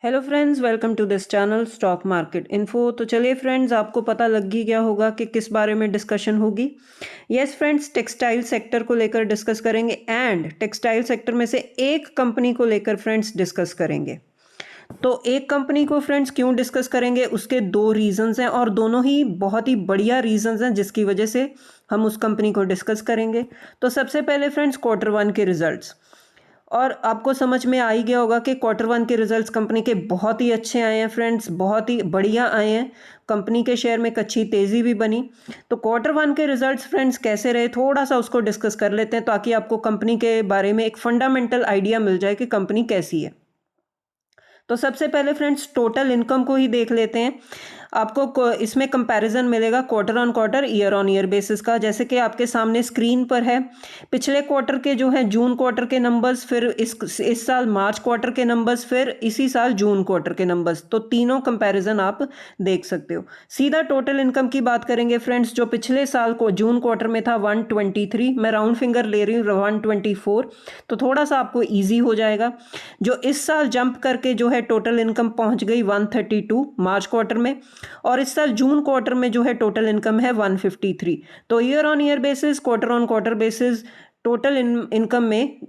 Hello friends, welcome to this channel stock market info. तो चलिए friends, आपको पता लग ही गया होगा कि किस बारे में डिस्कशन होगी। यस फ्रेंड्स, टेक्सटाइल सेक्टर को लेकर डिस्कस करेंगे एंड टेक्सटाइल सेक्टर में से एक कंपनी को लेकर फ्रेंड्स डिस्कस करेंगे। तो एक कंपनी को फ्रेंड्स क्यों डिस्कस करेंगे, उसके दो रीजंस हैं और दोनों ही बहुत ही बढ़िया रीजंस हैं जिसकी वजह से हम उस कंपनी को डिस्कस करेंगे। तो सबसे पहले फ्रेंड्स Q1 के रिजल्ट्स, और आपको समझ में आ ही गया होगा कि Q1 के रिजल्ट्स कंपनी के बहुत ही अच्छे आए हैं फ्रेंड्स, बहुत ही बढ़िया आए हैं। कंपनी के शेयर में एक अच्छी तेज़ी भी बनी। तो Q1 के रिजल्ट्स फ्रेंड्स कैसे रहे, थोड़ा सा उसको डिस्कस कर लेते हैं ताकि आपको कंपनी के बारे में एक फंडामेंटल आइडिया मिल जाए कि कंपनी कैसी है। तो सबसे पहले फ्रेंड्स टोटल इनकम को ही देख लेते हैं। आपको इसमें कंपैरिजन मिलेगा quarter on quarter, year on year basis का, जैसे कि आपके सामने स्क्रीन पर है। पिछले क्वार्टर के जो है जून क्वार्टर के नंबर्स, फिर इस साल मार्च क्वार्टर के नंबर्स, फिर इसी साल जून क्वार्टर के नंबर्स। तो तीनों कंपैरिजन आप देख सकते हो। सीधा टोटल इनकम की बात करेंगे फ्रेंड्स, जो पिछले साल को जून क्वार्टर में था 123, मैं राउंड फिंगर ले रही हूँ 124, तो थोड़ा सा आपको ईजी हो जाएगा। जो इस साल जंप करके जो है टोटल इनकम पहुंच गई 132 मार्च क्वार्टर में, और इस साल जून क्वार्टर में जो है टोटल इनकम है 153। तो year on year basis, quarter on quarter basis total income में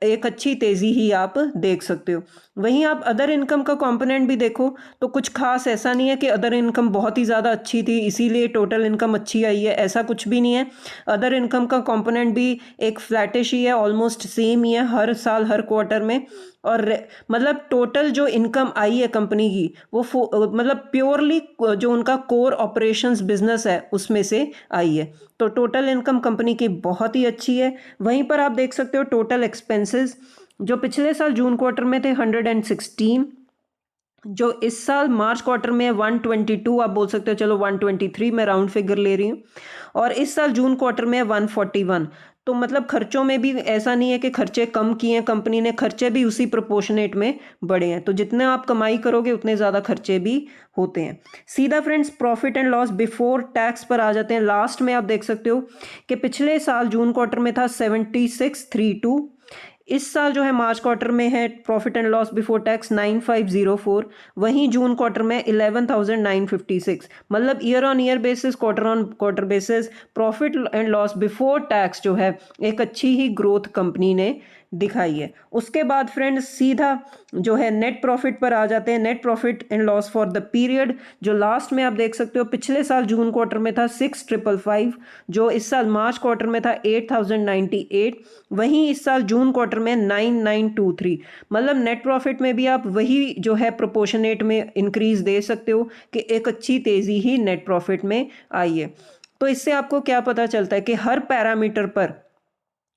एक अच्छी तेज़ी ही आप देख सकते हो। वहीं आप अदर इनकम का कंपोनेंट भी देखो तो कुछ खास ऐसा नहीं है कि अदर इनकम बहुत ही ज़्यादा अच्छी थी इसीलिए टोटल इनकम अच्छी आई है, ऐसा कुछ भी नहीं है। अदर इनकम का कंपोनेंट भी एक फ्लैटिश ही है, ऑलमोस्ट सेम ही है हर साल हर क्वार्टर में। और मतलब टोटल जो इनकम आई है कंपनी की वो मतलब प्योरली जो उनका कोर ऑपरेशंस बिजनेस है उसमें से आई है। तो टोटल इनकम कंपनी की बहुत ही अच्छी है। वहीं पर आप देख सकते हो टोटल एक्सपेंसेस, जो पिछले साल जून क्वार्टर में थे 116, जो इस साल मार्च क्वार्टर में 122, आप बोल सकते हो चलो 123, मैं राउंड फिगर ले रही हूँ, और इस साल जून क्वार्टर में 141। तो मतलब खर्चों में भी ऐसा नहीं है कि खर्चे कम किए हैं कंपनी ने, खर्चे भी उसी प्रोपोर्शनेट में बढ़े हैं। तो जितने आप कमाई करोगे उतने ज़्यादा खर्चे भी होते हैं। सीधा friends profit and loss before tax पर आ जाते हैं। लास्ट में आप देख सकते हो कि पिछले साल जून क्वार्टर में था 7632, इस साल जो है मार्च क्वार्टर में है profit and loss before tax 9504, वहीं जून क्वार्टर में 11956। मतलब year on year basis, quarter on quarter basis profit and loss before tax जो है एक अच्छी ही ग्रोथ कंपनी ने दिखाई है। उसके बाद फ्रेंड्स सीधा जो है नेट प्रॉफिट पर आ जाते हैं। Net profit and loss for the period, जो लास्ट में आप देख सकते हो पिछले साल जून क्वार्टर में था 6555, जो इस साल मार्च क्वार्टर में था 8098, वहीं इस साल जून क्वार्टर में 9923। मतलब नेट प्रॉफिट में भी आप वही जो है प्रोपोर्शनेट में इंक्रीज दे सकते हो कि एक अच्छी तेजी ही नेट प्रॉफिट में आई है। तो इससे आपको क्या पता चलता है कि हर पैरामीटर पर,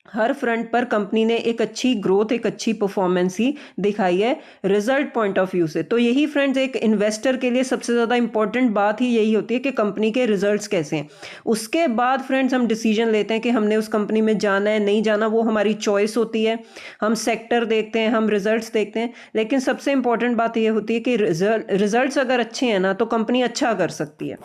हर फ्रंट पर कंपनी ने एक अच्छी ग्रोथ, एक अच्छी परफॉर्मेंस ही दिखाई है रिजल्ट पॉइंट ऑफ व्यू से। तो यही फ्रेंड्स एक इन्वेस्टर के लिए सबसे ज़्यादा इंपॉर्टेंट बात ही यही होती है कि कंपनी के रिजल्ट्स कैसे हैं। उसके बाद फ्रेंड्स हम डिसीजन लेते हैं कि हमने उस कंपनी में जाना है नहीं जाना, वो हमारी चॉइस होती है। हम सेक्टर देखते हैं, हम रिजल्ट्स देखते हैं, लेकिन सबसे इंपॉर्टेंट बात यह होती है कि रिजल्ट्स अगर अच्छे हैं ना तो कंपनी अच्छा कर सकती है।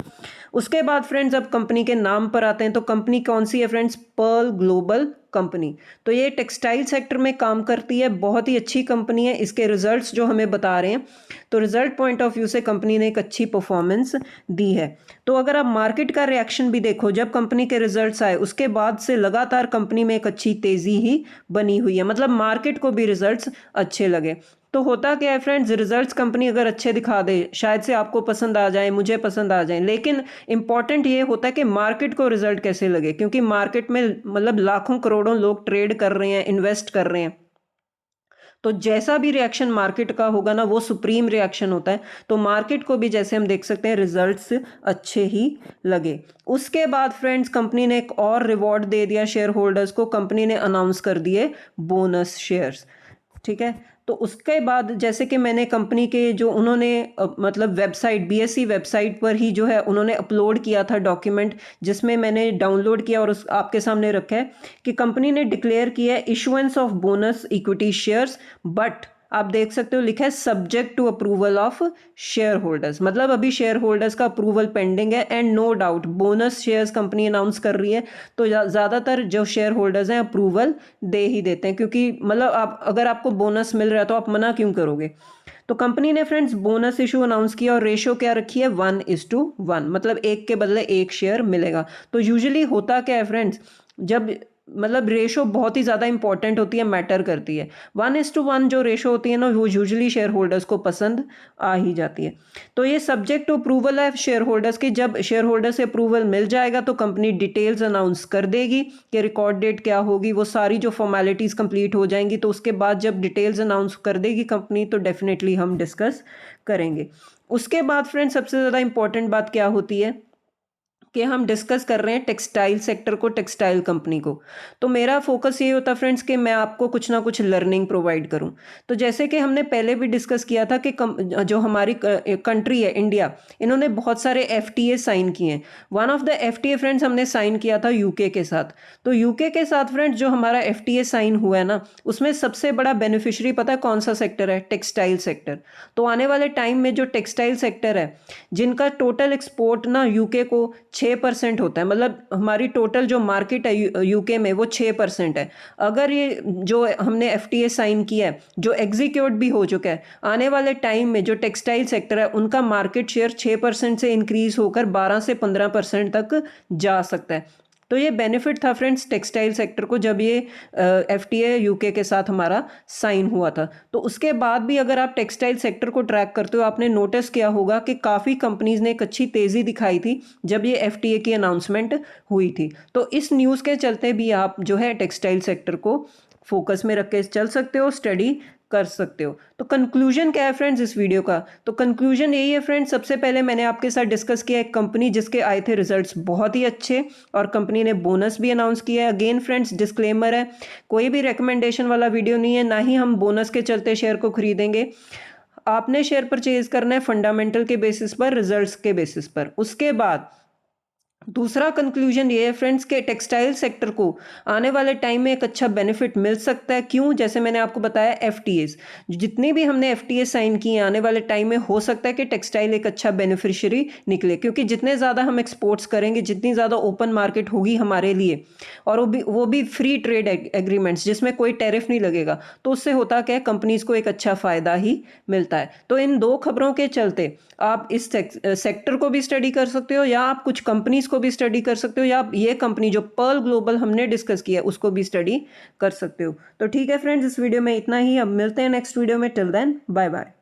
उसके बाद फ्रेंड्स अब कंपनी के नाम पर आते हैं। तो कंपनी कौन सी है फ्रेंड्स? Perl global company. तो ये टेक्सटाइल सेक्टर में काम करती है, बहुत ही अच्छी कंपनी है। इसके रिजल्ट्स जो हमें बता रहे हैं, तो रिजल्ट पॉइंट ऑफ व्यू से कंपनी ने एक अच्छी परफॉर्मेंस दी है। तो अगर आप मार्केट का रिएक्शन भी देखो, जब कंपनी के रिजल्ट्स आए उसके बाद से लगातार कंपनी में एक अच्छी तेजी ही बनी हुई है, मतलब मार्केट को भी रिजल्ट्स अच्छे लगे। तो होता क्या है फ्रेंड्स, रिजल्ट्स कंपनी अगर अच्छे दिखा दे शायद से आपको पसंद आ जाए, मुझे पसंद आ जाए, लेकिन इंपॉर्टेंट ये होता है कि मार्केट को रिजल्ट कैसे लगे, क्योंकि मार्केट में मतलब लाखों करोड़ों लोग ट्रेड कर रहे हैं, इन्वेस्ट कर रहे हैं। तो जैसा भी रिएक्शन मार्केट का होगा ना वो सुप्रीम रिएक्शन होता है। तो मार्केट को भी जैसे हम देख सकते हैं रिजल्ट्स अच्छे ही लगे। उसके बाद फ्रेंड्स कंपनी ने एक और रिवॉर्ड दे दिया शेयर होल्डर्स को, कंपनी ने अनाउंस कर दिए बोनस शेयर्स। ठीक है, तो उसके बाद जैसे कि मैंने कंपनी के जो उन्होंने मतलब वेबसाइट, बीएसई वेबसाइट पर ही जो है उन्होंने अपलोड किया था डॉक्यूमेंट, जिसमें मैंने डाउनलोड किया और उस आपके सामने रखा है कि कंपनी ने डिक्लेयर किया है issuance of bonus equity shares but आप देख सकते हो लिखा है subject to approval of share holders, मतलब अभी शेयर होल्डर्स का अप्रूवल पेंडिंग है। And no doubt bonus shares company announce कर रही है, तो ज़्यादातर जो शेयर होल्डर्स हैं अप्रूवल दे ही देते हैं, क्योंकि मतलब आप अगर आपको बोनस मिल रहा है तो आप मना क्यों करोगे। तो कंपनी ने फ्रेंड्स बोनस इशू अनाउंस किया और रेशो क्या रखी है 1:1, मतलब एक के बदले एक शेयर मिलेगा। तो यूजुअली होता क्या है फ्रेंड्स, जब मतलब रेशो बहुत ही ज़्यादा इंपॉर्टेंट होती है, मैटर करती है। 1:1 जो रेशो होती है ना, वो यूजुअली शेयर होल्डर्स को पसंद आ ही जाती है। तो ये सब्जेक्ट टू अप्रूवल है शेयर होल्डर्स की। जब शेयर होल्डर से अप्रूवल मिल जाएगा तो कंपनी डिटेल्स अनाउंस कर देगी कि रिकॉर्ड डेट क्या होगी, वो सारी जो फॉर्मेलिटीज़ कंप्लीट हो जाएंगी। तो उसके बाद जब डिटेल्स अनाउंस कर देगी कंपनी तो डेफिनेटली हम डिस्कस करेंगे। उसके बाद फ्रेंड्स सबसे ज़्यादा इंपॉर्टेंट बात क्या होती है कि हम डिस्कस कर रहे हैं टेक्सटाइल सेक्टर को, टेक्सटाइल कंपनी को। तो मेरा फोकस ये होता है फ्रेंड्स कि मैं आपको कुछ ना कुछ लर्निंग प्रोवाइड करूं। तो जैसे कि हमने पहले भी डिस्कस किया था कि जो हमारी कंट्री है इंडिया, इन्होंने बहुत सारे एफटीए साइन किए हैं। One of the FTA friends हमने साइन किया था यूके के साथ। तो यूके के साथ फ्रेंड्स जो हमारा एफटीए साइन हुआ है ना, उसमें सबसे बड़ा बेनिफिशियरी पता है कौन सा सेक्टर है? Textile sector. तो आने वाले टाइम में जो टेक्सटाइल सेक्टर है, जिनका टोटल एक्सपोर्ट ना यूके को 6% होता है, मतलब हमारी टोटल जो मार्केट है यूके में वो 6% है। अगर ये जो हमने एफटीए साइन किया है जो एग्जीक्यूट भी हो चुका है, आने वाले टाइम में जो टेक्सटाइल सेक्टर है उनका मार्केट शेयर 6% से इंक्रीज होकर 12 से 15% तक जा सकता है। तो ये बेनिफिट था फ्रेंड्स टेक्सटाइल सेक्टर को जब ये एफटीए यूके के साथ हमारा साइन हुआ था। तो उसके बाद भी अगर आप टेक्सटाइल सेक्टर को ट्रैक करते हो, आपने नोटिस किया होगा कि काफ़ी कंपनीज ने एक अच्छी तेज़ी दिखाई थी जब ये एफटीए की अनाउंसमेंट हुई थी। तो इस न्यूज़ के चलते भी आप जो है टेक्सटाइल सेक्टर को फोकस में रख के चल सकते हो, स्टडी कर सकते हो। तो कंक्लूजन क्या है फ्रेंड्स इस वीडियो का? तो कंक्लूजन यही है फ्रेंड्स, सबसे पहले मैंने आपके साथ डिस्कस किया एक कंपनी जिसके आए थे रिजल्ट्स बहुत ही अच्छे और कंपनी ने बोनस भी अनाउंस किया है। अगेन फ्रेंड्स डिस्क्लेमर है, कोई भी रिकमेंडेशन वाला वीडियो नहीं है, ना ही हम बोनस के चलते शेयर को खरीदेंगे। आपने शेयर परचेज करना है फंडामेंटल के बेसिस पर, रिजल्ट्स के बेसिस पर। उसके बाद दूसरा कंक्लूजन ये है फ्रेंड्स के टेक्सटाइल सेक्टर को आने वाले टाइम में एक अच्छा बेनिफिट मिल सकता है। क्यों? जैसे मैंने आपको बताया एफटीएस, जितनी भी हमने एफटीए साइन किए हैं आने वाले टाइम में हो सकता है कि टेक्सटाइल एक अच्छा बेनिफिशियरी निकले, क्योंकि जितने ज़्यादा हम एक्सपोर्ट्स करेंगे, जितनी ज़्यादा ओपन मार्केट होगी हमारे लिए, और वो भी फ्री ट्रेड एग्रीमेंट्स जिसमें कोई टैरिफ नहीं लगेगा, तो उससे होता क्या है कंपनीज को एक अच्छा फ़ायदा ही मिलता है। तो इन दो खबरों के चलते आप इस सेक्टर को भी स्टडी कर सकते हो या आप कुछ कंपनीज को भी स्टडी कर सकते हो, या आप ये कंपनी जो पर्ल ग्लोबल हमने डिस्कस किया उसको भी स्टडी कर सकते हो। तो ठीक है फ्रेंड्स, इस वीडियो में इतना ही। अब मिलते हैं नेक्स्ट वीडियो में। Till then bye bye.